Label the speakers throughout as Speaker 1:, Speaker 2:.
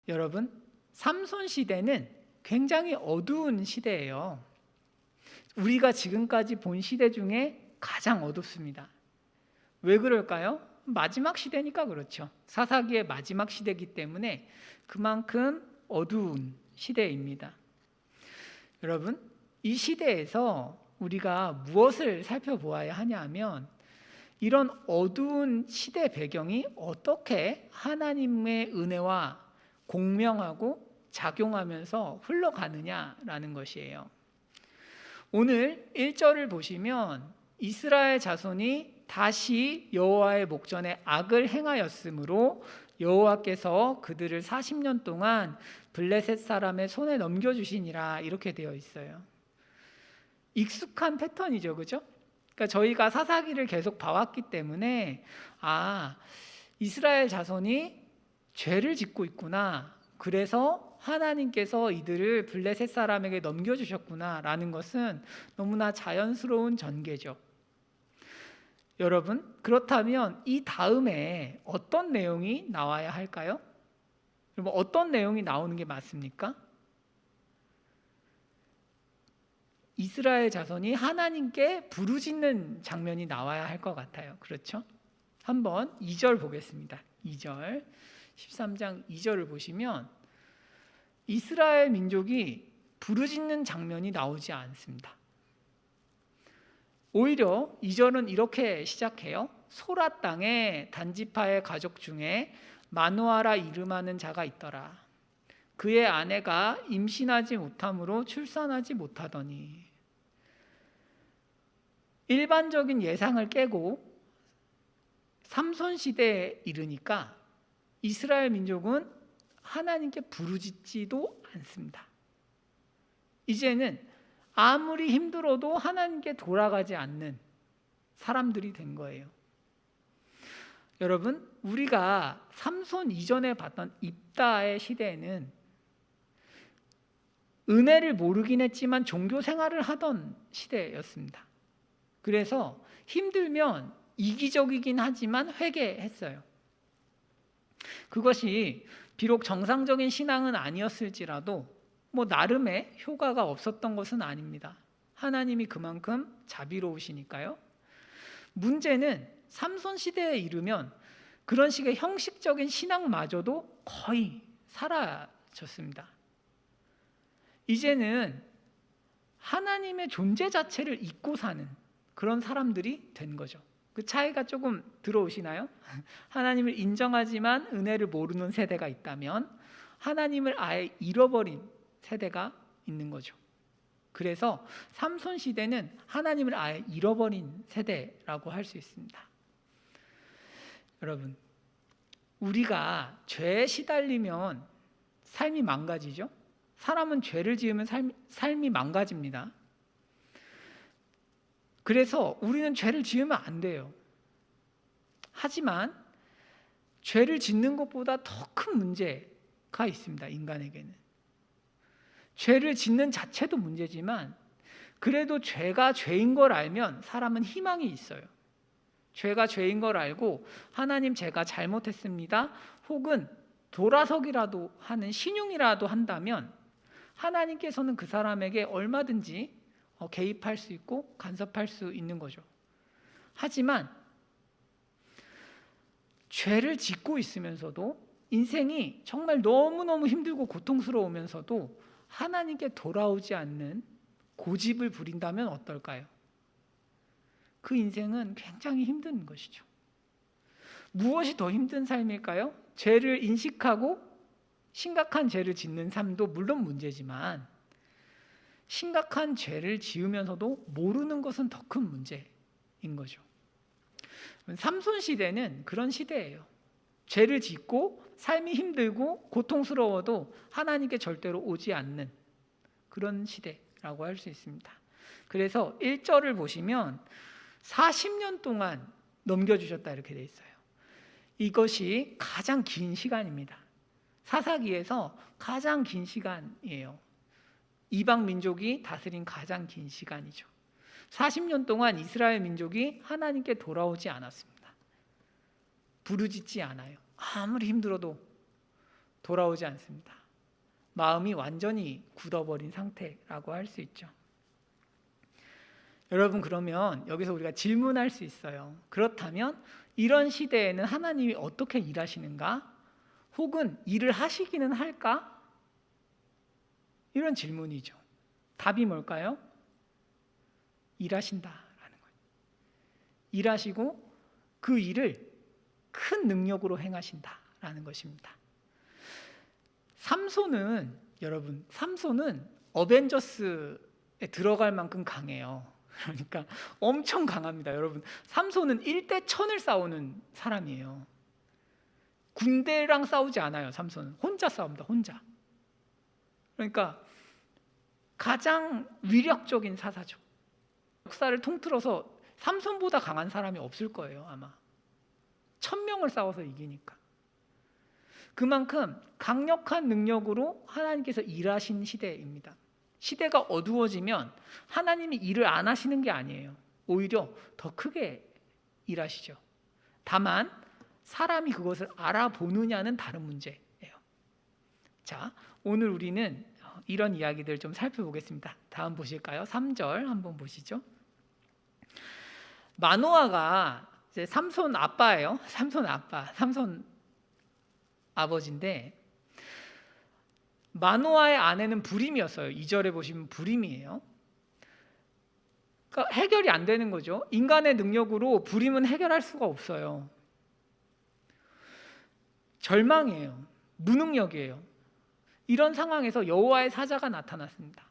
Speaker 1: 여러분, 삼손 시대는 굉장히 어두운 시대예요. 우리가 지금까지 본 시대 중에 가장 어둡습니다. 왜 그럴까요? 마지막 시대니까 그렇죠. 사사기의 마지막 시대이기 때문에 그만큼 어두운 시대입니다. 여러분, 이 시대에서 우리가 무엇을 살펴보아야 하냐면, 이런 어두운 시대 배경이 어떻게 하나님의 은혜와 공명하고 작용하면서 흘러가느냐라는 것이에요. 오늘 1절을 보시면 이스라엘 자손이 다시 여호와의 목전에 악을 행하였으므로 여호와께서 그들을 40년 동안 블레셋 사람의 손에 넘겨주시니라, 이렇게 되어 있어요. 익숙한 패턴이죠, 그죠? 그러니까 저희가 사사기를 계속 봐왔기 때문에 이스라엘 자손이 죄를 짓고 있구나, 그래서 하나님께서 이들을 블레셋 사람에게 넘겨주셨구나 라는 것은 너무나 자연스러운 전개죠. 여러분, 그렇다면 이 다음에 어떤 내용이 나와야 할까요? 여러분, 어떤 내용이 나오는 게 맞습니까? 이스라엘 자손이 하나님께 부르짖는 장면이 나와야 할 것 같아요. 그렇죠? 한번 2절 보겠습니다. 2절, 13장 2절을 보시면 이스라엘 민족이 부르짖는 장면이 나오지 않습니다. 오히려 2절은 이렇게 시작해요. 소라 땅에 단지파의 가족 중에 마누아라 이름하는 자가 있더라. 그의 아내가 임신하지 못함으로 출산하지 못하더니. 일반적인 예상을 깨고 삼손 시대에 이르니까 이스라엘 민족은 하나님께 부르짖지도 않습니다. 이제는 아무리 힘들어도 하나님께 돌아가지 않는 사람들이 된 거예요. 여러분, 우리가 삼손 이전에 봤던 입다의 시대에는 은혜를 모르긴 했지만 종교 생활을 하던 시대였습니다. 그래서 힘들면 이기적이긴 하지만 회개했어요. 그것이 비록 정상적인 신앙은 아니었을지라도 나름의 효과가 없었던 것은 아닙니다. 하나님이 그만큼 자비로우시니까요. 문제는 삼손 시대에 이르면 그런 식의 형식적인 신앙마저도 거의 사라졌습니다. 이제는 하나님의 존재 자체를 잊고 사는 그런 사람들이 된 거죠. 그 차이가 조금 들어오시나요? 하나님을 인정하지만 은혜를 모르는 세대가 있다면, 하나님을 아예 잃어버린 세대가 있는 거죠. 그래서 삼손 시대는 하나님을 아예 잃어버린 세대라고 할 수 있습니다. 여러분, 우리가 죄에 시달리면 삶이 망가지죠. 사람은 죄를 지으면 삶이 망가집니다. 그래서 우리는 죄를 지으면 안 돼요. 하지만 죄를 짓는 것보다 더 큰 문제가 있습니다. 인간에게는 죄를 짓는 자체도 문제지만, 그래도 죄가 죄인 걸 알면 사람은 희망이 있어요. 죄가 죄인 걸 알고 하나님, 제가 잘못했습니다, 혹은 돌아서기라도 하는 신용이라도 한다면 하나님께서는 그 사람에게 얼마든지 개입할 수 있고 간섭할 수 있는 거죠. 하지만 죄를 짓고 있으면서도 인생이 정말 너무너무 힘들고 고통스러우면서도 하나님께 돌아오지 않는 고집을 부린다면 어떨까요? 그 인생은 굉장히 힘든 것이죠. 무엇이 더 힘든 삶일까요? 죄를 인식하고 심각한 죄를 짓는 삶도 물론 문제지만, 심각한 죄를 지으면서도 모르는 것은 더 큰 문제인 거죠. 삼손 시대는 그런 시대예요. 죄를 짓고 삶이 힘들고 고통스러워도 하나님께 절대로 오지 않는 그런 시대라고 할 수 있습니다. 그래서 1절을 보시면 40년 동안 넘겨주셨다, 이렇게 돼 있어요. 이것이 가장 긴 시간입니다. 사사기에서 가장 긴 시간이에요. 이방 민족이 다스린 가장 긴 시간이죠. 40년 동안 이스라엘 민족이 하나님께 돌아오지 않았습니다. 부르짖지 않아요. 아무리 힘들어도 돌아오지 않습니다. 마음이 완전히 굳어버린 상태라고 할 수 있죠. 여러분, 그러면 여기서 우리가 질문할 수 있어요. 그렇다면 이런 시대에는 하나님이 어떻게 일하시는가? 혹은 일을 하시기는 할까? 이런 질문이죠. 답이 뭘까요? 일하신다라는 거예요. 일하시고 그 일을 큰 능력으로 행하신다라는 것입니다. 삼손은 어벤져스에 들어갈 만큼 강해요. 그러니까 엄청 강합니다. 여러분, 삼손은 1대 1000을 싸우는 사람이에요. 군대랑 싸우지 않아요. 삼손은 혼자 싸웁니다. 혼자. 그러니까 가장 위력적인 사사죠. 역사를 통틀어서 삼손보다 강한 사람이 없을 거예요. 아마 1000명을 싸워서 이기니까. 그만큼 강력한 능력으로 하나님께서 일하신 시대입니다. 시대가 어두워지면 하나님이 일을 안 하시는 게 아니에요. 오히려 더 크게 일하시죠. 다만 사람이 그것을 알아보느냐는 다른 문제예요. 자, 오늘 우리는 이런 이야기들 좀 살펴보겠습니다. 다음 보실까요? 3절 한번 보시죠. 마노아가 이제 삼손 아빠예요. 삼손 아버지인데, 마노아의 아내는 불임이었어요. 2절에 보시면 불임이에요. 그러니까 해결이 안 되는 거죠. 인간의 능력으로 불임은 해결할 수가 없어요. 절망이에요. 무능력이에요. 이런 상황에서 여호와의 사자가 나타났습니다.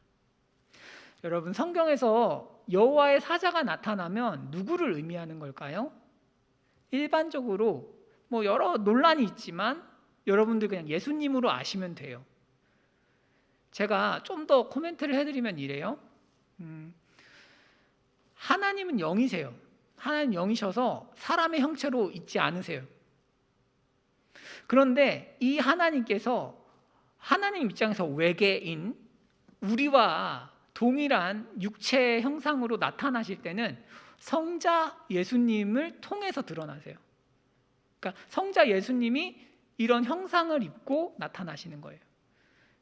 Speaker 1: 여러분, 성경에서 여호와의 사자가 나타나면 누구를 의미하는 걸까요? 일반적으로 여러 논란이 있지만 여러분들 그냥 예수님으로 아시면 돼요. 제가 좀 더 코멘트를 해드리면 이래요. 하나님은 영이세요. 하나님 영이셔서 사람의 형체로 있지 않으세요. 그런데 이 하나님께서 하나님 입장에서 외계인, 우리와 동일한 육체의 형상으로 나타나실 때는 성자 예수님을 통해서 드러나세요. 그러니까 성자 예수님이 이런 형상을 입고 나타나시는 거예요.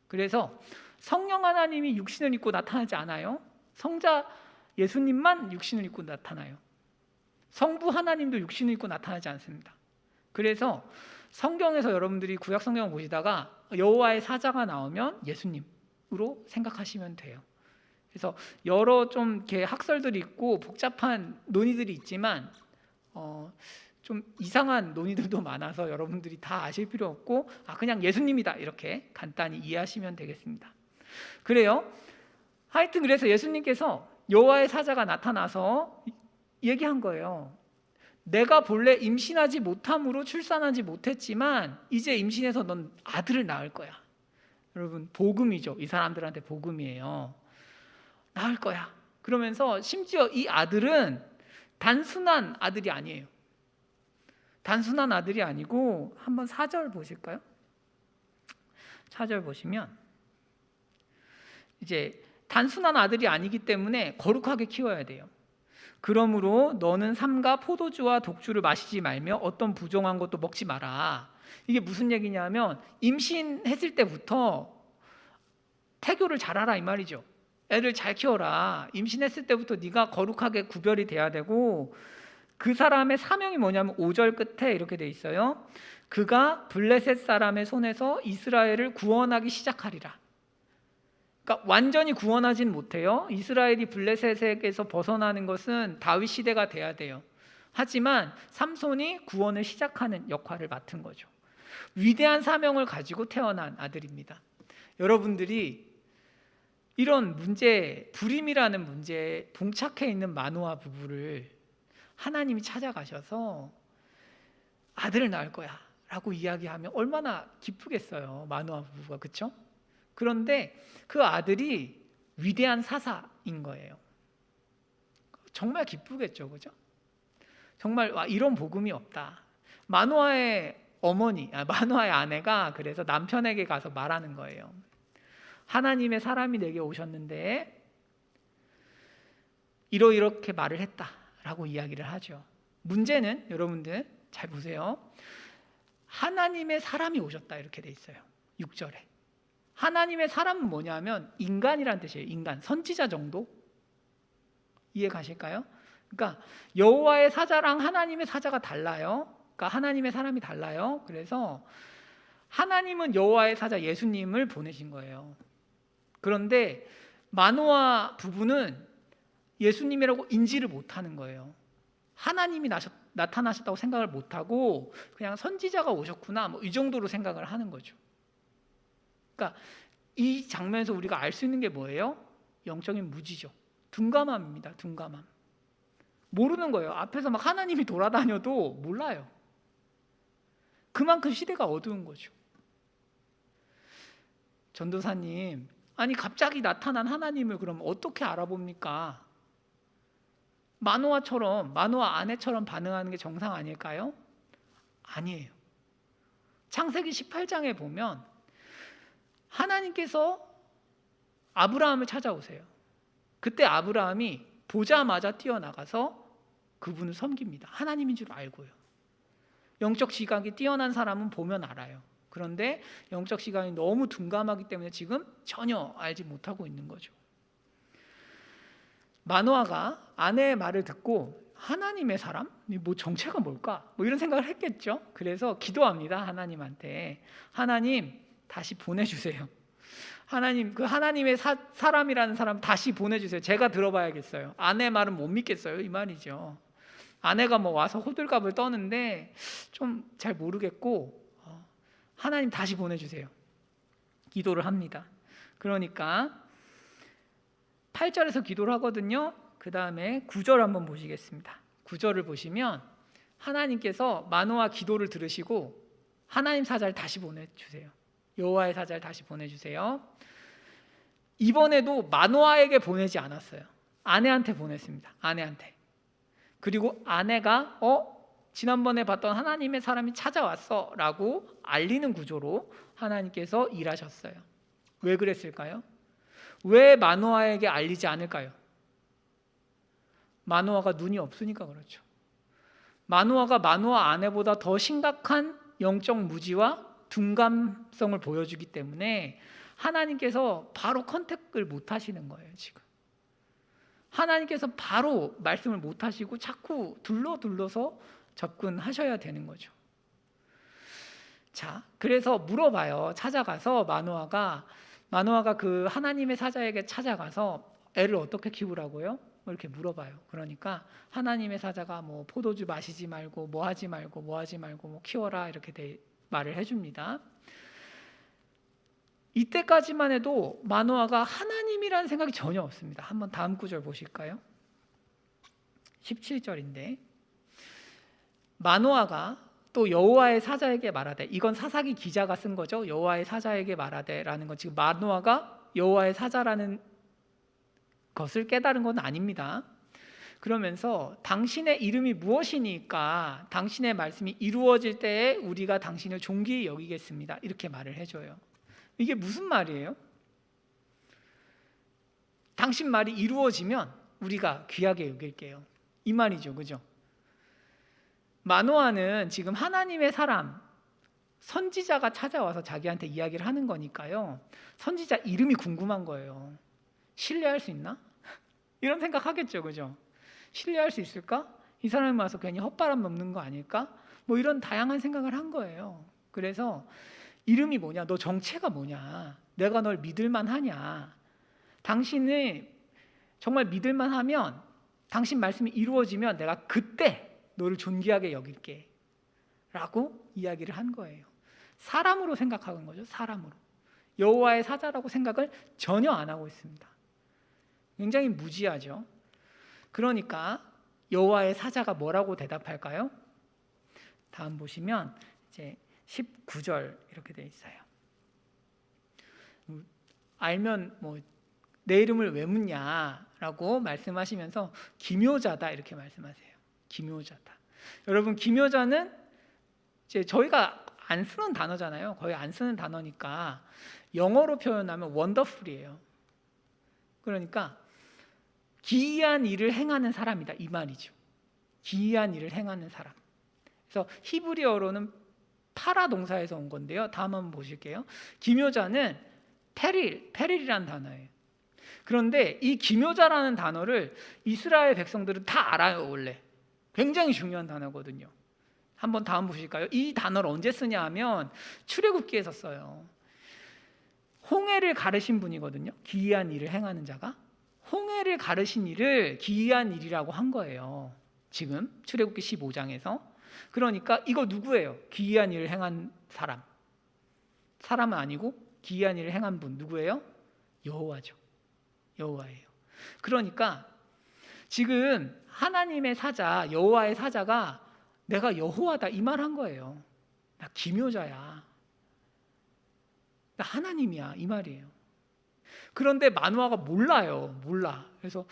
Speaker 1: 그래서 성령 하나님이 육신을 입고 나타나지 않아요. 성자 예수님만 육신을 입고 나타나요. 성부 하나님도 육신을 입고 나타나지 않습니다. 그래서 성경에서 여러분들이 구약 성경을 보시다가 여호와의 사자가 나오면 예수님으로 생각하시면 돼요. 그래서 여러 좀 이렇게 학설들이 있고 복잡한 논의들이 있지만 좀 이상한 논의들도 많아서 여러분들이 다 아실 필요 없고 그냥 예수님이다 이렇게 간단히 이해하시면 되겠습니다. 그래요. 하여튼 그래서 예수님께서 여호와의 사자가 나타나서 얘기한 거예요. 내가 본래 임신하지 못함으로 출산하지 못했지만 이제 임신해서 넌 아들을 낳을 거야. 여러분, 복음이죠. 이 사람들한테 복음이에요. 낳을 거야. 그러면서 심지어 이 아들은 단순한 아들이 아니에요. 단순한 아들이 아니고 한번 4절 보실까요? 4절 보시면 이제 단순한 아들이 아니기 때문에 거룩하게 키워야 돼요. 그러므로 너는 삼가 포도주와 독주를 마시지 말며 어떤 부정한 것도 먹지 마라. 이게 무슨 얘기냐면 임신했을 때부터 태교를 잘하라 이 말이죠. 애를 잘 키워라. 임신했을 때부터 네가 거룩하게 구별이 돼야 되고, 그 사람의 사명이 뭐냐면 5절 끝에 이렇게 돼 있어요. 그가 블레셋 사람의 손에서 이스라엘을 구원하기 시작하리라. 그러니까 완전히 구원하진 못해요. 이스라엘이 블레셋에게서 벗어나는 것은 다윗 시대가 돼야 돼요. 하지만 삼손이 구원을 시작하는 역할을 맡은 거죠. 위대한 사명을 가지고 태어난 아들입니다. 여러분들이 이런 문제, 불임이라는 문제에 봉착해 있는 마노아 부부를 하나님이 찾아가셔서 아들을 낳을 거야 라고 이야기하면 얼마나 기쁘겠어요. 마노아 부부가. 그렇죠? 그런데 그 아들이 위대한 사사인 거예요. 정말 기쁘겠죠. 그죠? 정말 이런 복음이 없다. 마노아의 아내가 그래서 남편에게 가서 말하는 거예요. 하나님의 사람이 내게 오셨는데 이렇게 말을 했다라고 이야기를 하죠. 문제는 여러분들 잘 보세요. 하나님의 사람이 오셨다 이렇게 돼 있어요. 6절에. 하나님의 사람은 뭐냐면 인간이란 뜻이에요. 인간, 선지자 정도? 이해 가실까요? 그러니까 여호와의 사자랑 하나님의 사자가 달라요. 그러니까 하나님의 사람이 달라요. 그래서 하나님은 여호와의 사자 예수님을 보내신 거예요. 그런데 마노아 부부는 예수님이라고 인지를 못하는 거예요. 하나님이 나타나셨다고 생각을 못하고 그냥 선지자가 오셨구나 뭐 이 정도로 생각을 하는 거죠. 그러니까 이 장면에서 우리가 알 수 있는 게 뭐예요? 영적인 무지죠. 둔감함입니다. 둔감함. 모르는 거예요. 앞에서 막 하나님이 돌아다녀도 몰라요. 그만큼 시대가 어두운 거죠. 전도사님, 아니 갑자기 나타난 하나님을 그럼 어떻게 알아봅니까? 마노아 아내처럼 반응하는 게 정상 아닐까요? 아니에요. 창세기 18장에 보면 하나님께서 아브라함을 찾아오세요. 그때 아브라함이 보자마자 뛰어나가서 그분을 섬깁니다. 하나님인 줄 알고요. 영적 시각이 뛰어난 사람은 보면 알아요. 그런데 영적 시각이 너무 둔감하기 때문에 지금 전혀 알지 못하고 있는 거죠. 마노아가 아내의 말을 듣고 하나님의 사람? 뭐 정체가 뭘까? 뭐 이런 생각을 했겠죠. 그래서 기도합니다. 하나님한테. 하나님 다시 보내주세요. 하나님, 그 하나님의 사람이라는 사람 다시 보내주세요. 제가 들어봐야겠어요. 아내 말은 못 믿겠어요. 이 말이죠. 아내가 뭐 와서 호들갑을 떠는데 좀 잘 모르겠고 하나님 다시 보내주세요. 기도를 합니다. 그러니까 8절에서 기도를 하거든요. 그 다음에 9절 한번 보시겠습니다. 9절을 보시면 하나님께서 마노아 기도를 들으시고 하나님 사자를 다시 보내주세요. 여호와의 사자를 다시 보내주세요. 이번에도 마노아에게 보내지 않았어요. 아내한테 보냈습니다. 아내한테. 그리고 아내가 지난번에 봤던 하나님의 사람이 찾아왔어 라고 알리는 구조로 하나님께서 일하셨어요. 왜 그랬을까요? 왜 마노아에게 알리지 않을까요? 마노아가 눈이 없으니까 그렇죠. 마노아가 마노아 아내보다 더 심각한 영적 무지와 둔감성을 보여주기 때문에 하나님께서 바로 컨택을 못 하시는 거예요. 지금 하나님께서 바로 말씀을 못 하시고 자꾸 둘러서 접근하셔야 되는 거죠. 자, 그래서 물어봐요. 찾아가서 마노아가 그 하나님의 사자에게 찾아가서 애를 어떻게 키우라고요? 뭐 이렇게 물어봐요. 그러니까 하나님의 사자가 뭐 포도주 마시지 말고 뭐 하지 말고 뭐 키워라 이렇게 말을 해줍니다. 이때까지만 해도 마노아가 하나님이라는 생각이 전혀 없습니다. 한번 다음 구절 보실까요? 17절인데 마노아가 또 여호와의 사자에게 말하되, 이건 사사기 기자가 쓴 거죠. 여호와의 사자에게 말하되라는 건 지금 마노아가 여호와의 사자라는 것을 깨달은 건 아닙니다. 그러면서 당신의 이름이 무엇이니까 당신의 말씀이 이루어질 때에 우리가 당신을 존귀히 여기겠습니다. 이렇게 말을 해줘요. 이게 무슨 말이에요? 당신 말이 이루어지면 우리가 귀하게 여길게요. 이 말이죠. 그죠? 마노아는 지금 하나님의 사람, 선지자가 찾아와서 자기한테 이야기를 하는 거니까요. 선지자 이름이 궁금한 거예요. 신뢰할 수 있나? 이런 생각하겠죠. 그죠? 신뢰할 수 있을까? 이 사람이 와서 괜히 헛바람 넘는 거 아닐까? 뭐 이런 다양한 생각을 한 거예요. 그래서 이름이 뭐냐? 너 정체가 뭐냐? 내가 널 믿을만 하냐? 당신을 정말 믿을만 하면, 당신 말씀이 이루어지면 내가 그때 너를 존귀하게 여길게 라고 이야기를 한 거예요. 사람으로 생각하는 거죠. 사람으로. 여호와의 사자라고 생각을 전혀 안 하고 있습니다. 굉장히 무지하죠. 그러니까 여호와의 사자가 뭐라고 대답할까요? 다음 보시면 이제 19절 이렇게 돼 있어요. 알면 뭐 내 이름을 왜 묻냐라고 말씀하시면서 기묘자다 이렇게 말씀하세요. 기묘자다. 여러분, 기묘자는 이제 저희가 안 쓰는 단어잖아요. 거의 안 쓰는 단어니까 영어로 표현하면 원더풀이에요. 그러니까 기이한 일을 행하는 사람이다 이 말이죠. 기이한 일을 행하는 사람. 그래서 히브리어로는 파라 동사에서 온 건데요. 다음 한번 보실게요. 기묘자는 페릴이라는 단어예요. 그런데 이 기묘자라는 단어를 이스라엘 백성들은 다 알아요. 원래 굉장히 중요한 단어거든요. 한번 다음 보실까요? 이 단어를 언제 쓰냐 하면 출애굽기에서 써요. 홍해를 가르신 분이거든요. 기이한 일을 행하는 자가 홍해를 가르신 일을 기이한 일이라고 한 거예요. 지금 출애굽기 15장에서. 그러니까 이거 누구예요? 기이한 일을 행한 사람은 아니고 기이한 일을 행한 분 누구예요? 여호와죠. 여호와예요. 그러니까 지금 하나님의 사자, 여호와의 사자가 내가 여호와다 이 말 한 거예요. 나 기묘자야. 나 하나님이야 이 말이에요. 그런데 마노아가 몰라요. 몰라. 그래서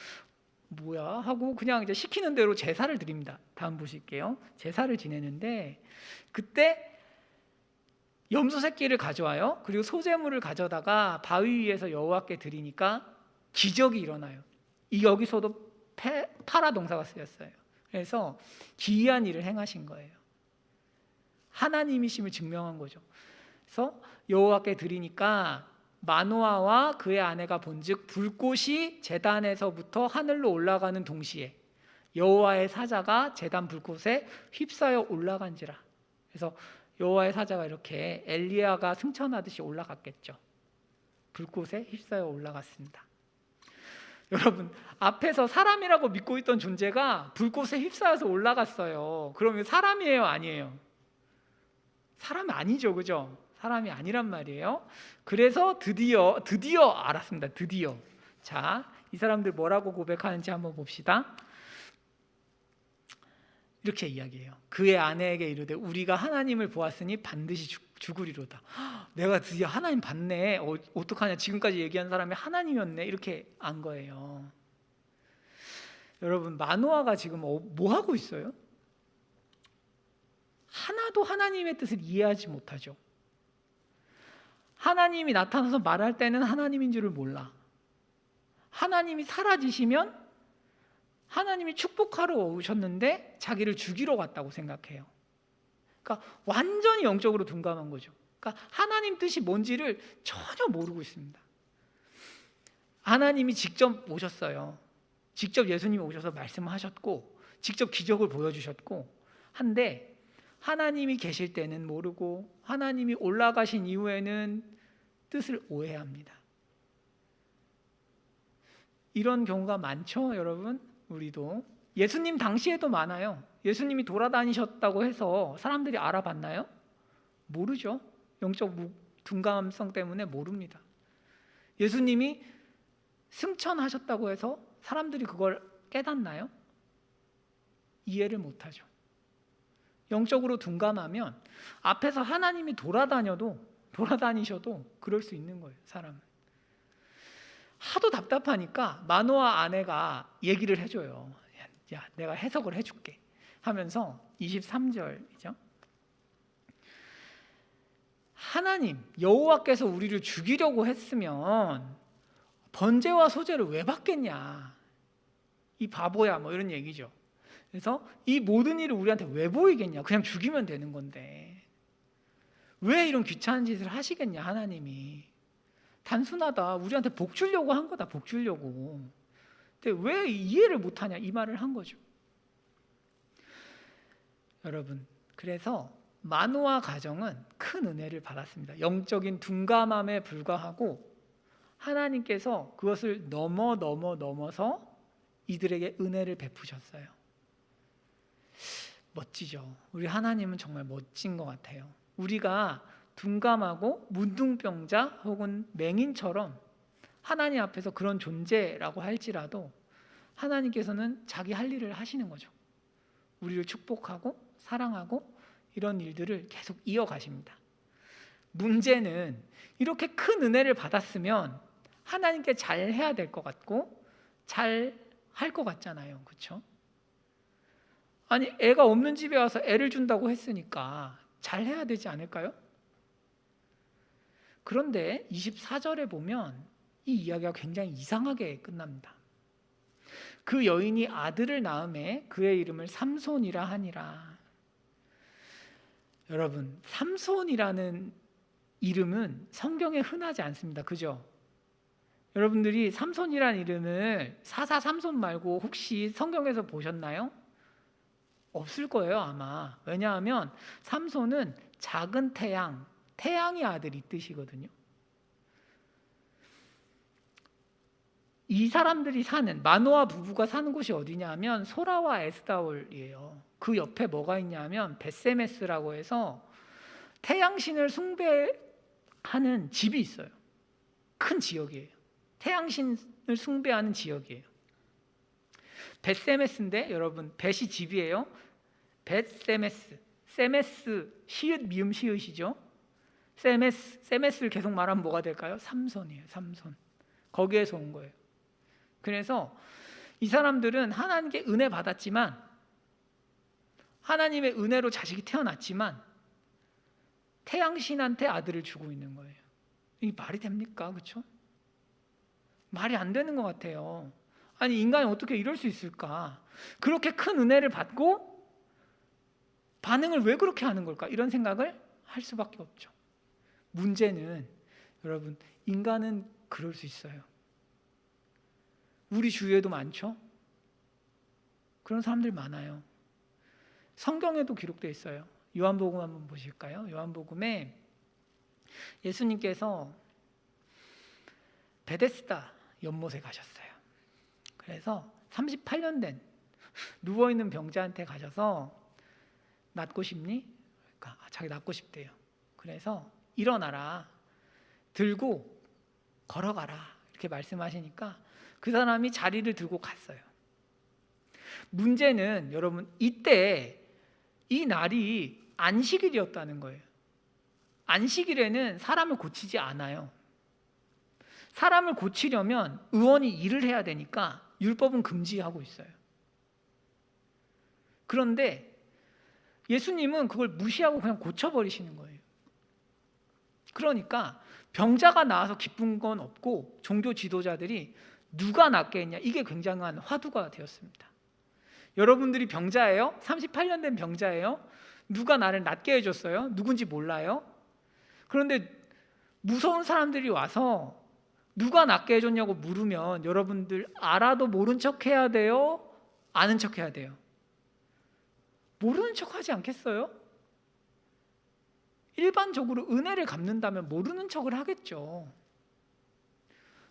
Speaker 1: 뭐야 하고 그냥 이제 시키는 대로 제사를 드립니다. 다음 보실게요. 제사를 지내는데 그때 염소 새끼를 가져와요. 그리고 소제물을 가져다가 바위 위에서 여호와께 드리니까 기적이 일어나요. 이 여기서도 파라 동사가 쓰였어요. 그래서 기이한 일을 행하신 거예요. 하나님이심을 증명한 거죠. 그래서 여호와께 드리니까 마노아와 그의 아내가 본즉 불꽃이 제단에서부터 하늘로 올라가는 동시에 여호와의 사자가 제단 불꽃에 휩싸여 올라간지라. 그래서 여호와의 사자가 이렇게 엘리야가 승천하듯이 올라갔겠죠. 불꽃에 휩싸여 올라갔습니다. 여러분, 앞에서 사람이라고 믿고 있던 존재가 불꽃에 휩싸여서 올라갔어요. 그러면 사람이에요, 아니에요? 사람이 아니죠, 그죠? 사람이 아니란 말이에요. 그래서 드디어 알았습니다. 드디어. 자, 이 사람들 뭐라고 고백하는지 한번 봅시다. 이렇게 이야기해요. 그의 아내에게 이르되 우리가 하나님을 보았으니 반드시 죽으리로다. 내가 드디어 하나님 봤네. 어떡하냐. 지금까지 얘기한 사람이 하나님이었네. 이렇게 안 거예요. 여러분, 마노아가 지금 뭐 하고 있어요? 하나도 하나님의 뜻을 이해하지 못하죠. 하나님이 나타나서 말할 때는 하나님인 줄을 몰라. 하나님이 사라지시면 하나님이 축복하러 오셨는데 자기를 죽이러 갔다고 생각해요. 그러니까 완전히 영적으로 둔감한 거죠. 그러니까 하나님 뜻이 뭔지를 전혀 모르고 있습니다. 하나님이 직접 오셨어요. 직접 예수님이 오셔서 말씀하셨고 직접 기적을 보여주셨고 한데 하나님이 계실 때는 모르고 하나님이 올라가신 이후에는 뜻을 오해합니다. 이런 경우가 많죠, 여러분. 우리도 예수님 당시에도 많아요. 예수님이 돌아다니셨다고 해서 사람들이 알아봤나요? 모르죠. 영적 둔감성 때문에 모릅니다. 예수님이 승천하셨다고 해서 사람들이 그걸 깨닫나요? 이해를 못하죠. 영적으로 둔감하면 앞에서 하나님이 돌아다니셔도 그럴 수 있는 거예요. 사람은 하도 답답하니까 마노아 아내가 얘기를 해줘요. 야, 내가 해석을 해줄게 하면서 23절이죠. 하나님 여호와께서 우리를 죽이려고 했으면 번제와 소제를 왜 받겠냐, 이 바보야, 뭐 이런 얘기죠. 그래서 이 모든 일을 우리한테 왜 보이겠냐, 그냥 죽이면 되는 건데 왜 이런 귀찮은 짓을 하시겠냐. 하나님이 단순하다, 우리한테 복 주려고 한 거다, 복 주려고. 근데 왜 이해를 못하냐, 이 말을 한 거죠. 여러분, 그래서 마노아 가정은 큰 은혜를 받았습니다. 영적인 둔감함에 불과하고 하나님께서 그것을 넘어서 이들에게 은혜를 베푸셨어요. 멋지죠. 우리 하나님은 정말 멋진 것 같아요. 우리가 둔감하고 문둥병자 혹은 맹인처럼 하나님 앞에서 그런 존재라고 할지라도 하나님께서는 자기 할 일을 하시는 거죠. 우리를 축복하고 사랑하고 이런 일들을 계속 이어가십니다. 문제는 이렇게 큰 은혜를 받았으면 하나님께 잘해야 될 것 같고 잘 할 것 같잖아요. 그렇죠? 아니, 애가 없는 집에 와서 애를 준다고 했으니까 잘해야 되지 않을까요? 그런데 24절에 보면 이 이야기가 굉장히 이상하게 끝납니다. 그 여인이 아들을 낳음에 그의 이름을 삼손이라 하니라. 여러분, 삼손이라는 이름은 성경에 흔하지 않습니다. 그죠? 여러분들이 삼손이라는 이름을 사사 삼손 말고 혹시 성경에서 보셨나요? 없을 거예요, 아마. 왜냐하면 삼손은 작은 태양, 태양의 아들 이 뜻이거든요. 이 사람들이 사는, 마노아 부부가 사는 곳이 어디냐면 소라와 에스다올이에요. 그 옆에 뭐가 있냐면 벳세메스라고 해서 태양신을 숭배하는 집이 있어요. 큰 지역이에요. 태양신을 숭배하는 지역이에요. 벳세메스인데 여러분, 벳이 집이에요. 벳세메스, 세메스, 시읒 미음 시읒이죠. 세메스를 계속 말하면 뭐가 될까요? 삼손이에요. 삼손. 거기에서 온 거예요. 그래서 이 사람들은 하나님께 은혜 받았지만, 하나님의 은혜로 자식이 태어났지만 태양신한테 아들을 주고 있는 거예요. 이게 말이 됩니까? 그렇죠? 말이 안 되는 것 같아요. 아니, 인간이 어떻게 이럴 수 있을까? 그렇게 큰 은혜를 받고 반응을 왜 그렇게 하는 걸까? 이런 생각을 할 수밖에 없죠. 문제는 여러분, 인간은 그럴 수 있어요. 우리 주위에도 많죠? 그런 사람들 많아요. 성경에도 기록되어 있어요. 요한복음 한번 보실까요? 요한복음에 예수님께서 베데스다 연못에 가셨어요. 그래서 38년 된 누워있는 병자한테 가셔서 낫고 싶니? 그러니까 자기 낫고 싶대요. 그래서 일어나라, 들고 걸어가라 이렇게 말씀하시니까 그 사람이 자리를 들고 갔어요. 문제는 여러분, 이때 이 날이 안식일이었다는 거예요. 안식일에는 사람을 고치지 않아요. 사람을 고치려면 의원이 일을 해야 되니까 율법은 금지하고 있어요. 그런데 예수님은 그걸 무시하고 그냥 고쳐버리시는 거예요. 그러니까 병자가 나아서 기쁜 건 없고 종교 지도자들이 누가 낫게 했냐, 이게 굉장한 화두가 되었습니다. 여러분들이 병자예요? 38년 된 병자예요? 누가 나를 낫게 해줬어요? 누군지 몰라요? 그런데 무서운 사람들이 와서 누가 낫게 해줬냐고 물으면 여러분들 알아도 모른 척 해야 돼요? 아는 척 해야 돼요? 모르는 척 하지 않겠어요? 일반적으로 은혜를 갚는다면 모르는 척을 하겠죠.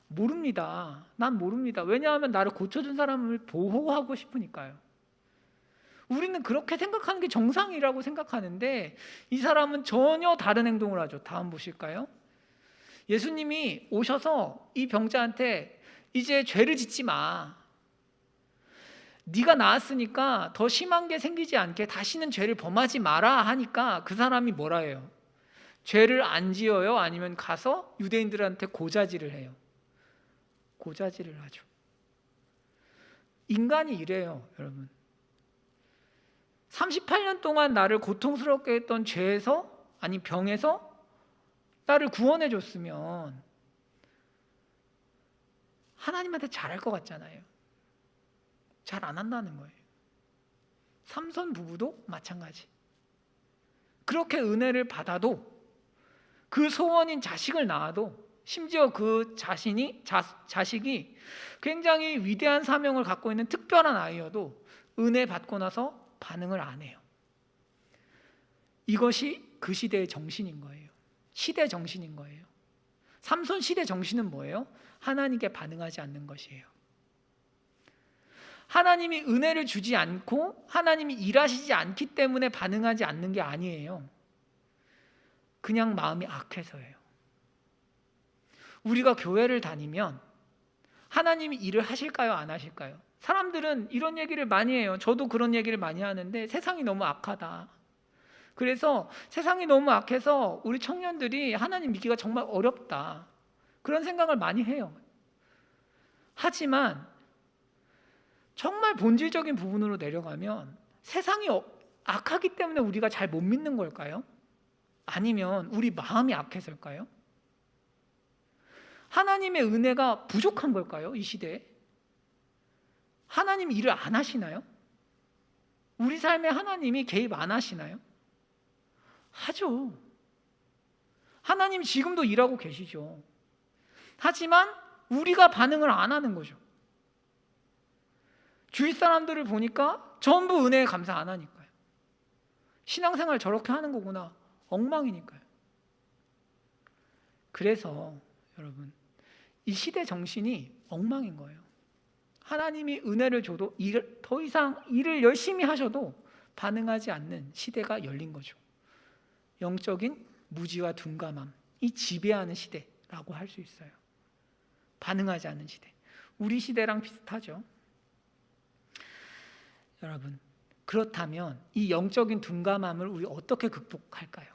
Speaker 1: 모릅니다. 난 모릅니다. 왜냐하면 나를 고쳐준 사람을 보호하고 싶으니까요. 우리는 그렇게 생각하는 게 정상이라고 생각하는데 이 사람은 전혀 다른 행동을 하죠. 다음 보실까요? 예수님이 오셔서 이 병자한테 이제 죄를 짓지 마. 네가 나았으니까 더 심한 게 생기지 않게 다시는 죄를 범하지 마라 하니까 그 사람이 뭐라 해요? 죄를 안 지어요? 아니면 가서 유대인들한테 고자질을 해요? 고자질을 하죠. 인간이 이래요, 여러분. 38년 동안 나를 고통스럽게 했던 죄에서, 아니 병에서 나를 구원해 줬으면 하나님한테 잘할 것 같잖아요. 잘 안 한다는 거예요. 삼손 부부도 마찬가지. 그렇게 은혜를 받아도 그 소원인 자식을 낳아도, 심지어 그 자식이 굉장히 위대한 사명을 갖고 있는 특별한 아이여도 은혜 받고 나서 반응을 안 해요. 이것이 그 시대의 정신인 거예요. 시대 정신인 거예요. 삼손 시대 정신은 뭐예요? 하나님께 반응하지 않는 것이에요. 하나님이 은혜를 주지 않고 하나님이 일하시지 않기 때문에 반응하지 않는 게 아니에요. 그냥 마음이 악해서예요. 우리가 교회를 다니면 하나님이 일을 하실까요? 안 하실까요? 사람들은 이런 얘기를 많이 해요. 저도 그런 얘기를 많이 하는데 세상이 너무 악하다. 그래서 세상이 너무 악해서 우리 청년들이 하나님 믿기가 정말 어렵다. 그런 생각을 많이 해요. 하지만 정말 본질적인 부분으로 내려가면 세상이 악하기 때문에 우리가 잘 못 믿는 걸까요? 아니면 우리 마음이 악해서일까요? 하나님의 은혜가 부족한 걸까요? 이 시대에? 하나님이 일을 안 하시나요? 우리 삶에 하나님이 개입 안 하시나요? 하죠. 하나님 지금도 일하고 계시죠. 하지만 우리가 반응을 안 하는 거죠. 주위 사람들을 보니까 전부 은혜에 감사 안 하니까요. 신앙생활 저렇게 하는 거구나. 엉망이니까요. 그래서 여러분, 이 시대 정신이 엉망인 거예요. 하나님이 은혜를 줘도 더 이상 일을 열심히 하셔도 반응하지 않는 시대가 열린 거죠. 영적인 무지와 둔감함이 지배하는 시대라고 할 수 있어요. 반응하지 않는 시대. 우리 시대랑 비슷하죠. 여러분, 그렇다면 이 영적인 둔감함을 우리 어떻게 극복할까요?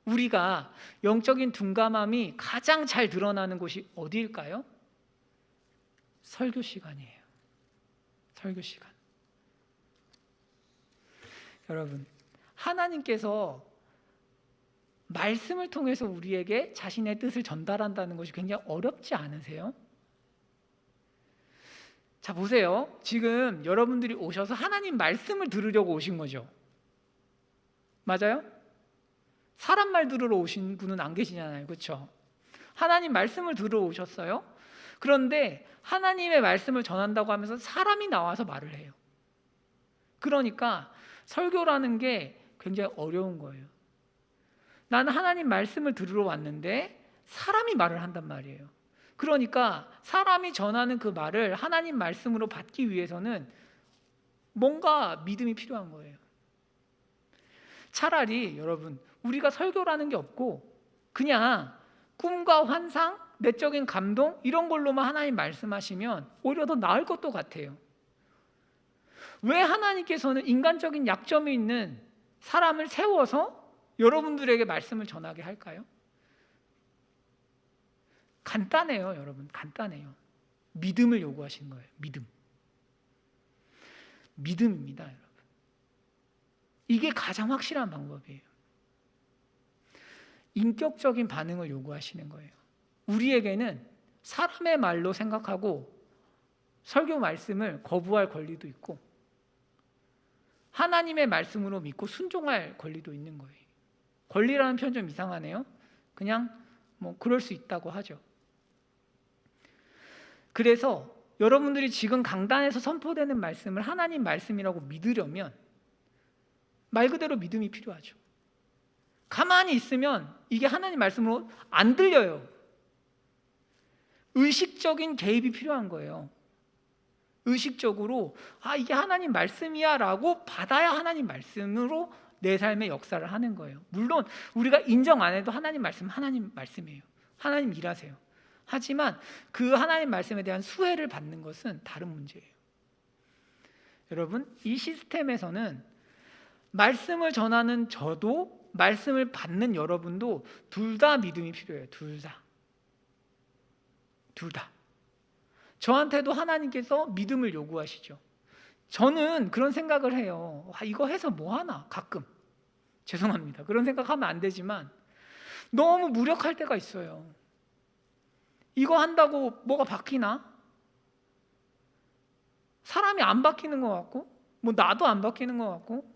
Speaker 1: 우리가 영적인 둔감함이 가장 잘 드러나는 곳이 어디일까요? 설교 시간이에요. 설교 시간. 여러분, 하나님께서 말씀을 통해서 우리에게 자신의 뜻을 전달한다는 것이 굉장히 어렵지 않으세요? 자, 보세요. 지금 여러분들이 오셔서 하나님 말씀을 들으려고 오신 거죠. 맞아요? 사람 말 들으러 오신 분은 안 계시잖아요. 그렇죠? 하나님 말씀을 들으러 오셨어요. 그런데 하나님의 말씀을 전한다고 하면서 사람이 나와서 말을 해요. 그러니까 설교라는 게 굉장히 어려운 거예요. 나는 하나님 말씀을 들으러 왔는데 사람이 말을 한단 말이에요. 그러니까 사람이 전하는 그 말을 하나님 말씀으로 받기 위해서는 뭔가 믿음이 필요한 거예요. 차라리 여러분, 우리가 설교라는 게 없고 그냥 꿈과 환상, 내적인 감동 이런 걸로만 하나님 말씀하시면 오히려 더 나을 것도 같아요. 왜 하나님께서는 인간적인 약점이 있는 사람을 세워서 여러분들에게 말씀을 전하게 할까요? 간단해요, 여러분. 간단해요. 믿음을 요구하시는 거예요. 믿음입니다, 여러분. 이게 가장 확실한 방법이에요. 인격적인 반응을 요구하시는 거예요. 우리에게는 사람의 말로 생각하고 설교 말씀을 거부할 권리도 있고 하나님의 말씀으로 믿고 순종할 권리도 있는 거예요. 권리라는 표현 좀 이상하네요. 그냥 뭐 그럴 수 있다고 하죠. 그래서 여러분들이 지금 강단에서 선포되는 말씀을 하나님 말씀이라고 믿으려면 말 그대로 믿음이 필요하죠. 가만히 있으면 이게 하나님 말씀으로 안 들려요. 의식적인 개입이 필요한 거예요. 의식적으로 이게 하나님 말씀이야 라고 받아야 하나님 말씀으로 내 삶의 역사를 하는 거예요. 물론 우리가 인정 안 해도 하나님 말씀이에요. 하나님 일하세요. 하지만 그 하나님 말씀에 대한 수혜를 받는 것은 다른 문제예요. 여러분, 이 시스템에서는 말씀을 전하는 저도 말씀을 받는 여러분도 둘 다 믿음이 필요해요. 둘 다. 저한테도 하나님께서 믿음을 요구하시죠. 저는 그런 생각을 해요. 이거 해서 뭐 하나? 가끔. 죄송합니다. 그런 생각하면 안 되지만 너무 무력할 때가 있어요. 이거 한다고 뭐가 바뀌나? 사람이 안 바뀌는 것 같고 뭐 나도 안 바뀌는 것 같고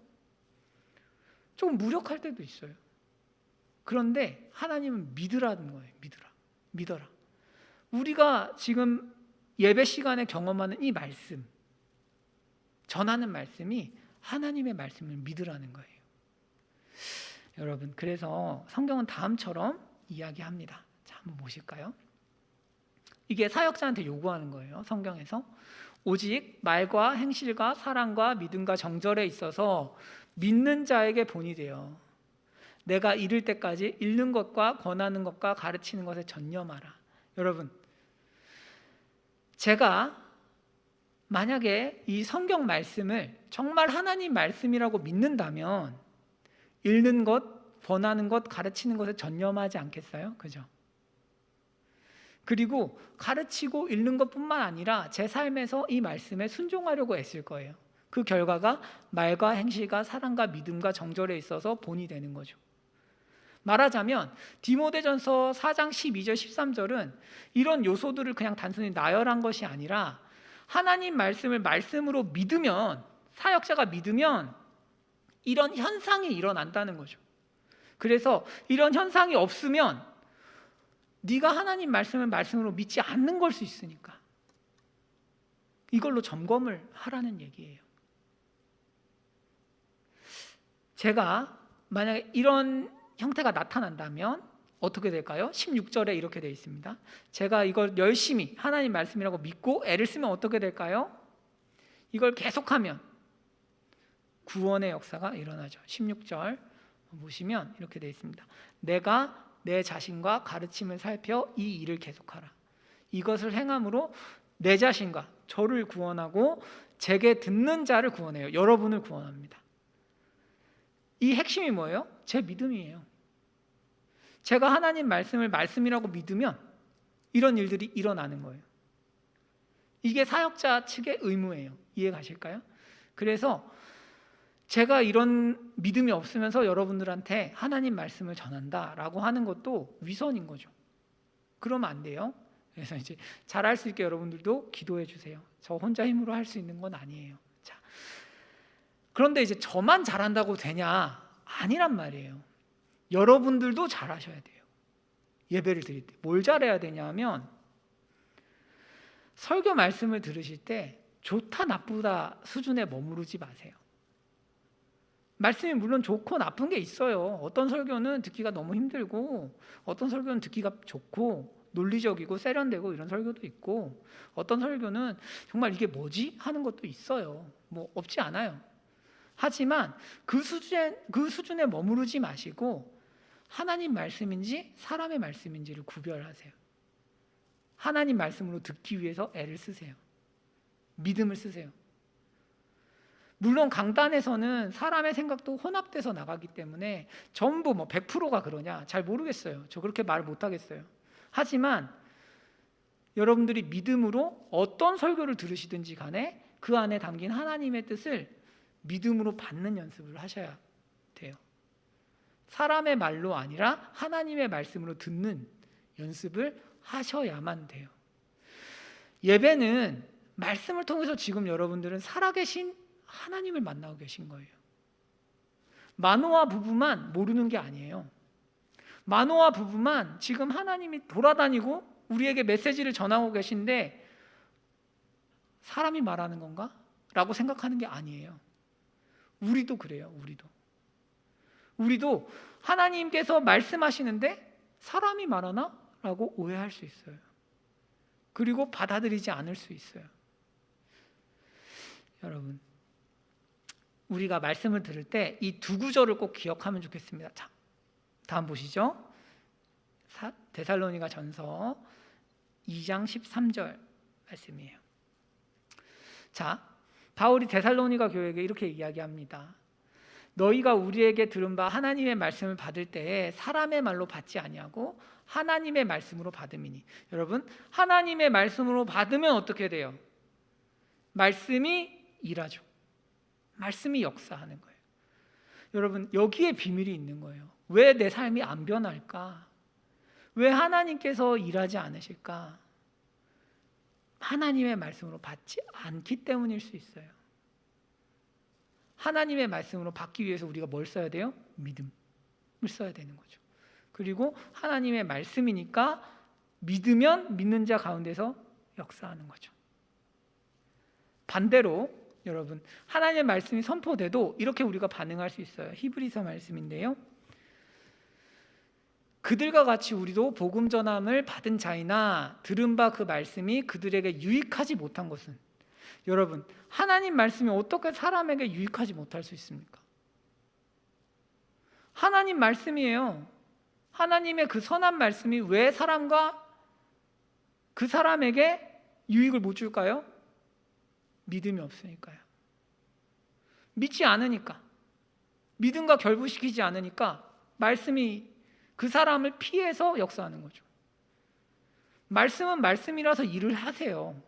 Speaker 1: 조금 무력할 때도 있어요. 그런데 하나님은 믿으라는 거예요. 믿어라. 우리가 지금 예배 시간에 경험하는 이 말씀, 전하는 말씀이 하나님의 말씀을 믿으라는 거예요. 여러분, 그래서 성경은 다음처럼 이야기합니다. 자, 한번 보실까요? 이게 사역자한테 요구하는 거예요. 성경에서 오직 말과 행실과 사랑과 믿음과 정절에 있어서 믿는 자에게 본이 되어 내가 이를 때까지 읽는 것과 권하는 것과 가르치는 것에 전념하라. 여러분, 제가 만약에 이 성경 말씀을 정말 하나님 말씀이라고 믿는다면 읽는 것, 권하는 것, 가르치는 것에 전념하지 않겠어요? 그죠? 그리고 가르치고 읽는 것뿐만 아니라 제 삶에서 이 말씀에 순종하려고 애쓸 거예요. 그 결과가 말과 행실과 사랑과 믿음과 정절에 있어서 본이 되는 거죠. 말하자면 디모데전서 4장 12절 13절은 이런 요소들을 그냥 단순히 나열한 것이 아니라 하나님 말씀을 말씀으로 믿으면, 사역자가 믿으면 이런 현상이 일어난다는 거죠. 그래서 이런 현상이 없으면 네가 하나님 말씀을 말씀으로 믿지 않는 걸 수 있으니까 이걸로 점검을 하라는 얘기예요. 제가 만약에 이런 형태가 나타난다면 어떻게 될까요? 16절에 이렇게 되어 있습니다. 제가 이걸 열심히 하나님 말씀이라고 믿고 애를 쓰면 어떻게 될까요? 이걸 계속하면 구원의 역사가 일어나죠. 16절 보시면 이렇게 되어 있습니다. 내가 내 자신과 가르침을 살펴 이 일을 계속하라. 이것을 행함으로 내 자신과 저를 구원하고 제게 듣는 자를 구원해요. 여러분을 구원합니다. 이 핵심이 뭐예요? 제 믿음이에요. 제가 하나님 말씀을 말씀이라고 믿으면 이런 일들이 일어나는 거예요. 이게 사역자 측의 의무예요. 이해 가실까요? 그래서 제가 이런 믿음이 없으면서 여러분들한테 하나님 말씀을 전한다라고 하는 것도 위선인 거죠. 그러면 안 돼요. 그래서 이제 잘할 수 있게 여러분들도 기도해 주세요. 저 혼자 힘으로 할 수 있는 건 아니에요. 자, 그런데 이제 저만 잘한다고 되냐? 아니란 말이에요. 여러분들도 잘하셔야 돼요. 예배를 드릴 때 뭘 잘해야 되냐면 설교 말씀을 들으실 때 좋다 나쁘다 수준에 머무르지 마세요. 말씀이 물론 좋고 나쁜 게 있어요. 어떤 설교는 듣기가 너무 힘들고 어떤 설교는 듣기가 좋고 논리적이고 세련되고 이런 설교도 있고 어떤 설교는 정말 이게 뭐지? 하는 것도 있어요. 뭐 없지 않아요. 하지만 그 수준에 머무르지 마시고 하나님 말씀인지 사람의 말씀인지를 구별하세요. 하나님 말씀으로 듣기 위해서 애를 쓰세요. 믿음을 쓰세요. 물론 강단에서는 사람의 생각도 혼합돼서 나가기 때문에 전부 뭐 100%가 그러냐 잘 모르겠어요. 저 그렇게 말 못하겠어요. 하지만 여러분들이 믿음으로 어떤 설교를 들으시든지 간에 그 안에 담긴 하나님의 뜻을 믿음으로 받는 연습을 하셔야 돼요. 사람의 말로 아니라 하나님의 말씀으로 듣는 연습을 하셔야만 돼요. 예배는 말씀을 통해서 지금 여러분들은 살아계신 하나님을 만나고 계신 거예요. 마노아 부부만 모르는 게 아니에요. 마노아 부부만 지금 하나님이 돌아다니고 우리에게 메시지를 전하고 계신데 사람이 말하는 건가? 라고 생각하는 게 아니에요. 우리도 그래요. 우리도 하나님께서 말씀하시는데 사람이 말하나? 라고 오해할 수 있어요. 그리고 받아들이지 않을 수 있어요. 여러분, 우리가 말씀을 들을 때 이 두 구절을 꼭 기억하면 좋겠습니다. 자, 다음 보시죠. 데살로니가 전서 2장 13절 말씀이에요. 자, 바울이 데살로니가 교회에게 이렇게 이야기합니다. 너희가 우리에게 들은 바 하나님의 말씀을 받을 때에 사람의 말로 받지 아니하고 하나님의 말씀으로 받음이니. 여러분, 하나님의 말씀으로 받으면 어떻게 돼요? 말씀이 일하죠. 말씀이 역사하는 거예요. 여러분, 여기에 비밀이 있는 거예요. 왜 내 삶이 안 변할까? 왜 하나님께서 일하지 않으실까? 하나님의 말씀으로 받지 않기 때문일 수 있어요. 하나님의 말씀으로 받기 위해서 우리가 뭘 써야 돼요? 믿음을 써야 되는 거죠. 그리고 하나님의 말씀이니까 믿으면 믿는 자 가운데서 역사하는 거죠. 반대로 여러분, 하나님의 말씀이 선포돼도 이렇게 우리가 반응할 수 있어요. 히브리서 말씀인데요. 그들과 같이 우리도 복음 전함을 받은 자이나 들은 바 그 말씀이 그들에게 유익하지 못한 것은. 여러분, 하나님 말씀이 어떻게 사람에게 유익하지 못할 수 있습니까? 하나님 말씀이에요. 하나님의 그 선한 말씀이 왜 사람과 그 사람에게 유익을 못 줄까요? 믿음이 없으니까요. 믿지 않으니까, 믿음과 결부시키지 않으니까 말씀이 그 사람을 피해서 역사하는 거죠. 말씀은 말씀이라서 일을 하세요.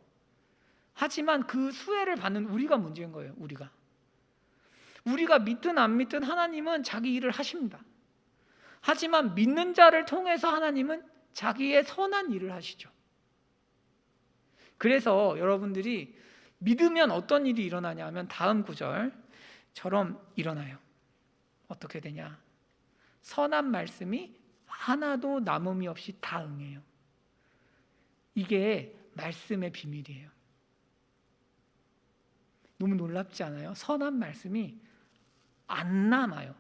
Speaker 1: 하지만 그 수혜를 받는 우리가 문제인 거예요. 우리가 믿든 안 믿든 하나님은 자기 일을 하십니다. 하지만 믿는 자를 통해서 하나님은 자기의 선한 일을 하시죠. 그래서 여러분들이 믿으면 어떤 일이 일어나냐 하면 다음 구절처럼 일어나요. 어떻게 되냐? 선한 말씀이 하나도 남음이 없이 다 응해요. 이게 말씀의 비밀이에요. 너무 놀랍지 않아요? 선한 말씀이 안 남아요.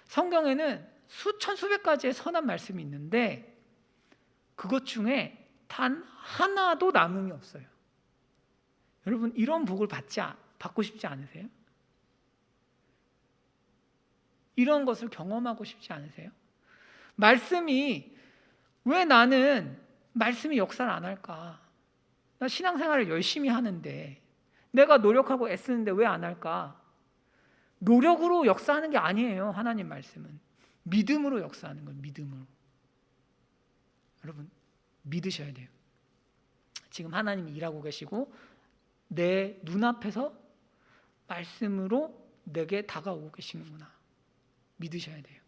Speaker 1: 성경에는 수천 수백 가지의 선한 말씀이 있는데 그것 중에 단 하나도 남음이 없어요. 여러분 이런 복을 받고 싶지 않으세요? 이런 것을 경험하고 싶지 않으세요? 말씀이 왜 나는 말씀이 역사를 안 할까? 나 신앙생활을 열심히 하는데 내가 노력하고 애쓰는데 왜 안 할까? 노력으로 역사하는 게 아니에요. 하나님 말씀은 믿음으로 역사하는 거예요. 믿음으로. 여러분 믿으셔야 돼요. 지금 하나님이 일하고 계시고 내 눈앞에서 말씀으로 내게 다가오고 계시는구나. 믿으셔야 돼요.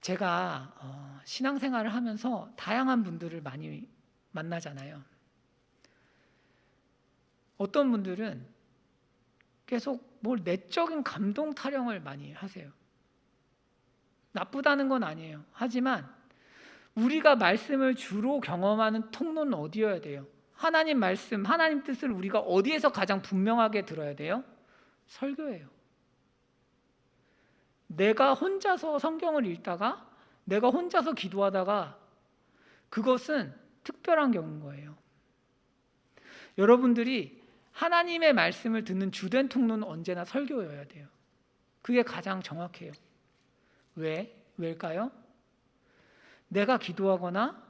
Speaker 1: 제가 신앙생활을 하면서 다양한 분들을 많이 만나잖아요. 어떤 분들은 계속 뭘 내적인 감동 타령을 많이 하세요. 나쁘다는 건 아니에요. 하지만 우리가 말씀을 주로 경험하는 통로는 어디여야 돼요? 하나님 말씀, 하나님 뜻을 우리가 어디에서 가장 분명하게 들어야 돼요? 설교예요. 내가 혼자서 성경을 읽다가 내가 혼자서 기도하다가 그것은 특별한 경우인 거예요. 여러분들이 하나님의 말씀을 듣는 주된 통로는 언제나 설교여야 돼요. 그게 가장 정확해요. 왜일까요? 내가 기도하거나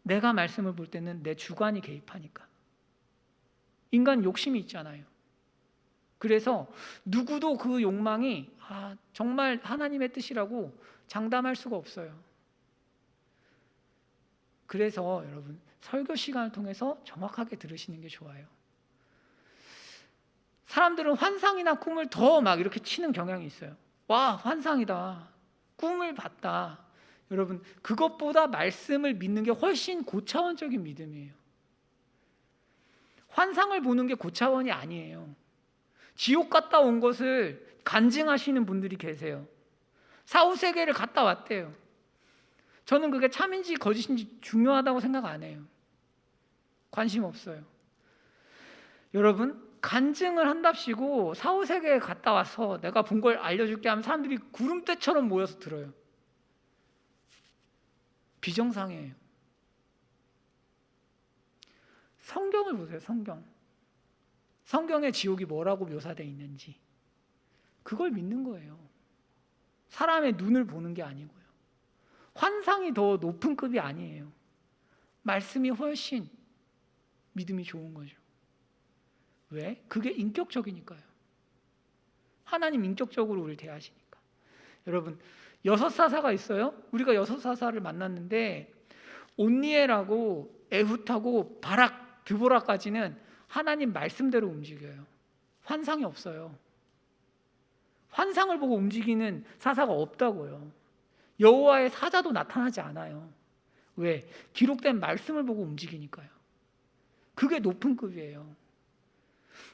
Speaker 1: 내가 말씀을 볼 때는 내 주관이 개입하니까. 인간 욕심이 있잖아요. 그래서 누구도 그 욕망이 정말 하나님의 뜻이라고 장담할 수가 없어요. 그래서 여러분 설교 시간을 통해서 정확하게 들으시는 게 좋아요. 사람들은 환상이나 꿈을 더 막 이렇게 치는 경향이 있어요. 와, 환상이다. 꿈을 봤다. 여러분 그것보다 말씀을 믿는 게 훨씬 고차원적인 믿음이에요. 환상을 보는 게 고차원이 아니에요. 지옥 갔다 온 것을 간증하시는 분들이 계세요. 사후세계를 갔다 왔대요. 저는 그게 참인지 거짓인지 중요하다고 생각 안 해요. 관심 없어요. 여러분 간증을 한답시고 사후세계에 갔다 와서 내가 본 걸 알려줄게 하면 사람들이 구름대처럼 모여서 들어요. 비정상이에요. 성경을 보세요. 성경에 지옥이 뭐라고 묘사되어 있는지 그걸 믿는 거예요. 사람의 눈을 보는 게 아니고요. 환상이 더 높은 급이 아니에요. 말씀이 훨씬 믿음이 좋은 거죠. 왜? 그게 인격적이니까요. 하나님 인격적으로 우리를 대하시니까. 여러분 6사사가 있어요. 우리가 6사사를 만났는데 온니엘하고 에훗하고 바락, 드보라까지는 하나님 말씀대로 움직여요. 환상이 없어요. 환상을 보고 움직이는 사사가 없다고요. 여호와의 사자도 나타나지 않아요. 왜? 기록된 말씀을 보고 움직이니까요. 그게 높은 급이에요.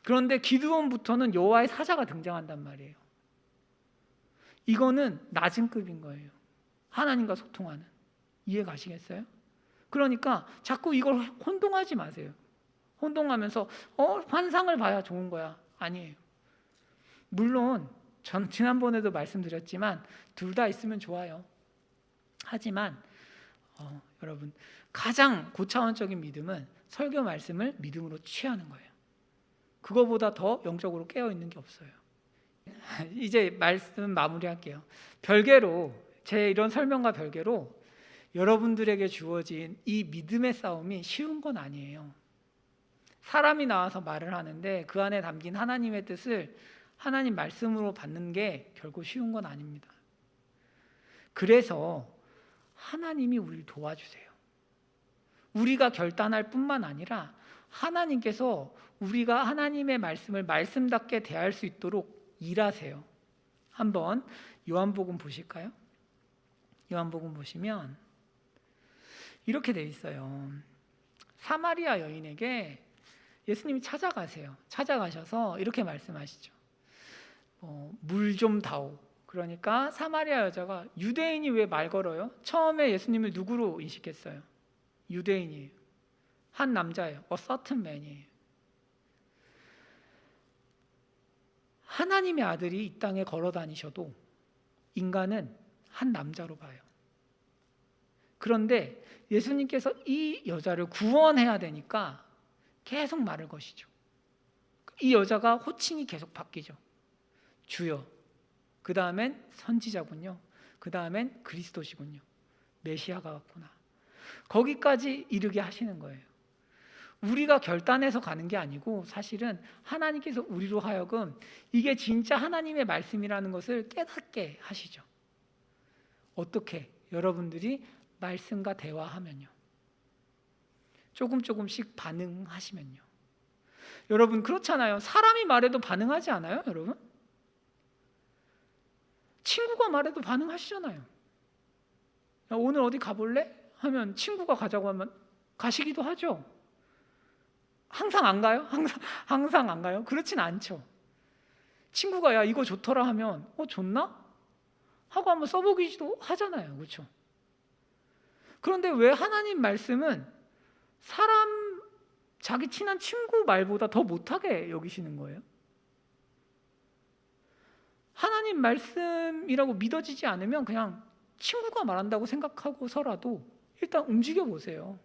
Speaker 1: 그런데 기드온부터는 여호와의 사자가 등장한단 말이에요. 이거는 낮은 급인 거예요. 하나님과 소통하는. 이해 가시겠어요? 그러니까 자꾸 이걸 혼동하지 마세요. 혼동하면서 환상을 봐야 좋은 거야. 아니에요. 물론 전 지난번에도 말씀드렸지만 둘 다 있으면 좋아요. 하지만 여러분 가장 고차원적인 믿음은 설교 말씀을 믿음으로 취하는 거예요. 그거보다 더 영적으로 깨어있는 게 없어요. 이제 말씀 마무리할게요. 별개로 제 이런 설명과 별개로 여러분들에게 주어진 이 믿음의 싸움이 쉬운 건 아니에요. 사람이 나와서 말을 하는데 그 안에 담긴 하나님의 뜻을 하나님 말씀으로 받는 게 결코 쉬운 건 아닙니다. 그래서 하나님이 우리를 도와주세요. 우리가 결단할 뿐만 아니라 하나님께서 우리가 하나님의 말씀을 말씀답게 대할 수 있도록 일하세요. 한번 요한복음 보실까요? 요한복음 보시면 이렇게 돼 있어요. 사마리아 여인에게 예수님이 찾아가세요. 찾아가셔서 이렇게 말씀하시죠. 물 좀 다오. 그러니까 사마리아 여자가 유대인이 왜 말 걸어요? 처음에 예수님을 누구로 인식했어요? 유대인이에요. 한 남자예요. A certain man이에요. 하나님의 아들이 이 땅에 걸어 다니셔도 인간은 한 남자로 봐요. 그런데 예수님께서 이 여자를 구원해야 되니까 계속 말을 거시죠. 이 여자가 호칭이 계속 바뀌죠. 주여, 그 다음엔 선지자군요, 그 다음엔 그리스도시군요, 메시아가 왔구나, 거기까지 이르게 하시는 거예요. 우리가 결단해서 가는 게 아니고 사실은 하나님께서 우리로 하여금 이게 진짜 하나님의 말씀이라는 것을 깨닫게 하시죠. 어떻게? 여러분들이 말씀과 대화하면요, 조금씩 반응하시면요. 여러분 그렇잖아요. 사람이 말해도 반응하지 않아요, 여러분? 친구가 말해도 반응하시잖아요. 야, 오늘 어디 가볼래? 하면 친구가 가자고 하면 가시기도 하죠. 항상 안 가요? 항상 안 가요? 그렇진 않죠. 친구가 야 이거 좋더라 하면 좋나? 하고 한번 써보기도 하잖아요. 그렇죠? 그런데 왜 하나님 말씀은 사람, 자기 친한 친구 말보다 더 못하게 여기시는 거예요? 하나님 말씀이라고 믿어지지 않으면 그냥 친구가 말한다고 생각하고서라도 일단 움직여 보세요.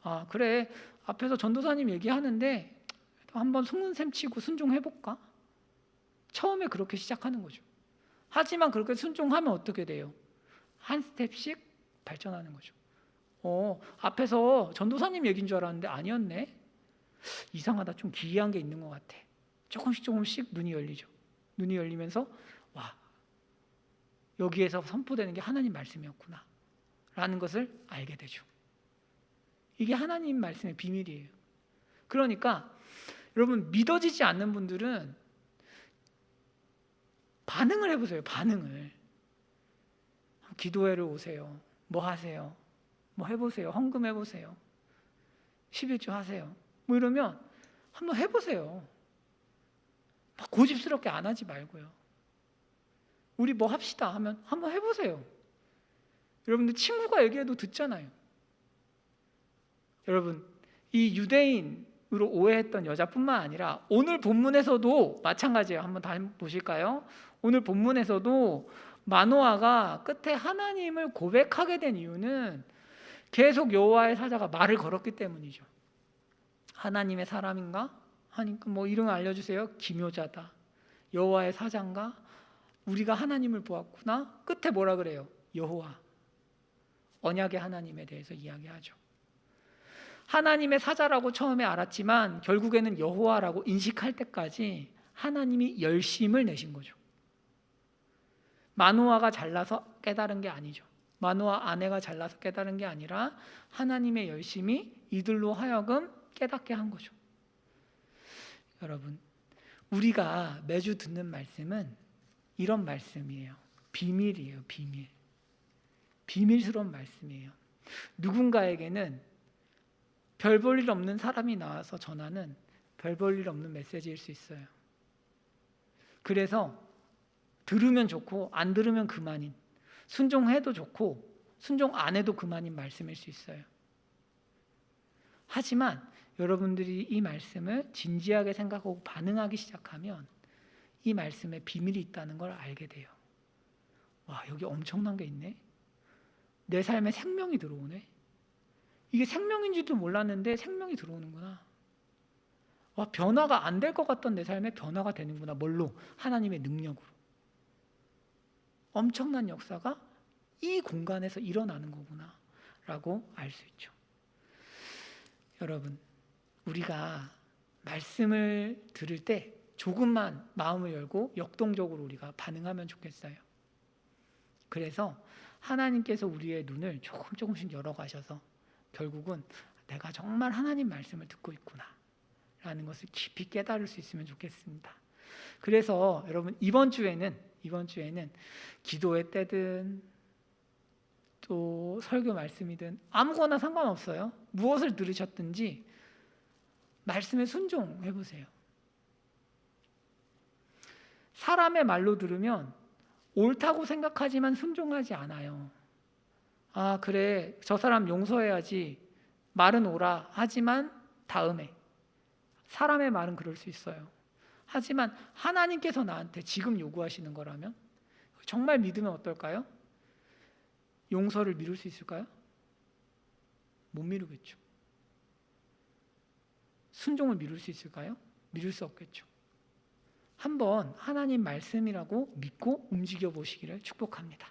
Speaker 1: 아 그래, 앞에서 전도사님 얘기하는데 한번 속는 셈 치고 순종해볼까? 처음에 그렇게 시작하는 거죠. 하지만 그렇게 순종하면 어떻게 돼요? 한 스텝씩 발전하는 거죠. 앞에서 전도사님 얘기인 줄 알았는데 아니었네. 이상하다, 좀 기이한 게 있는 것 같아. 조금씩 눈이 열리죠. 눈이 열리면서 와, 여기에서 선포되는 게 하나님 말씀이었구나 라는 것을 알게 되죠. 이게 하나님 말씀의 비밀이에요. 그러니까 여러분 믿어지지 않는 분들은 반응을 해보세요. 반응을. 기도회를 오세요. 뭐 하세요? 뭐 해보세요. 헌금 해보세요. 11조 하세요. 뭐 이러면 한번 해보세요. 막 고집스럽게 안 하지 말고요. 우리 뭐 합시다 하면 한번 해보세요. 여러분들 친구가 얘기해도 듣잖아요. 여러분 이 유대인으로 오해했던 여자뿐만 아니라 오늘 본문에서도 마찬가지예요. 한번 다시 보실까요? 오늘 본문에서도 마노아가 끝에 하나님을 고백하게 된 이유는 계속 여호와의 사자가 말을 걸었기 때문이죠. 하나님의 사람인가? 하니까 뭐 이름 알려주세요. 기묘자다. 여호와의 사자인가? 우리가 하나님을 보았구나. 끝에 뭐라 그래요? 여호와, 언약의 하나님에 대해서 이야기하죠. 하나님의 사자라고 처음에 알았지만 결국에는 여호와라고 인식할 때까지 하나님이 열심을 내신 거죠. 마노아가 잘나서 깨달은 게 아니죠. 마노아 아내가 잘나서 깨달은 게 아니라 하나님의 열심이 이들로 하여금 깨닫게 한 거죠. 여러분, 우리가 매주 듣는 말씀은 이런 말씀이에요. 비밀이에요. 비밀. 비밀스러운 말씀이에요. 누군가에게는 별 볼 일 없는 사람이 나와서 전하는 별 볼 일 없는 메시지일 수 있어요. 그래서 들으면 좋고 안 들으면 그만인, 순종해도 좋고 순종 안 해도 그만인 말씀일 수 있어요. 하지만 여러분들이 이 말씀을 진지하게 생각하고 반응하기 시작하면 이 말씀에 비밀이 있다는 걸 알게 돼요. 와, 여기 엄청난 게 있네. 내 삶에 생명이 들어오네. 이게 생명인지도 몰랐는데 생명이 들어오는구나. 와, 변화가 안 될 것 같던 내 삶에 변화가 되는구나. 뭘로? 하나님의 능력으로. 엄청난 역사가 이 공간에서 일어나는 거구나 라고 알 수 있죠. 여러분, 우리가 말씀을 들을 때 조금만 마음을 열고 역동적으로 우리가 반응하면 좋겠어요. 그래서 하나님께서 우리의 눈을 조금씩 열어가셔서 결국은 내가 정말 하나님 말씀을 듣고 있구나 라는 것을 깊이 깨달을 수 있으면 좋겠습니다. 그래서 여러분 이번 주에는 기도회 때든 또 설교 말씀이든 아무거나 상관없어요. 무엇을 들으셨든지 말씀에 순종해 보세요. 사람의 말로 들으면 옳다고 생각하지만 순종하지 않아요. 아, 그래, 저 사람 용서해야지, 말은 옳아 하지만 다음에. 사람의 말은 그럴 수 있어요. 하지만 하나님께서 나한테 지금 요구하시는 거라면 정말 믿으면 어떨까요? 용서를 미룰 수 있을까요? 못 미루겠죠. 순종을 미룰 수 있을까요? 미룰 수 없겠죠. 한번 하나님 말씀이라고 믿고 움직여 보시기를 축복합니다.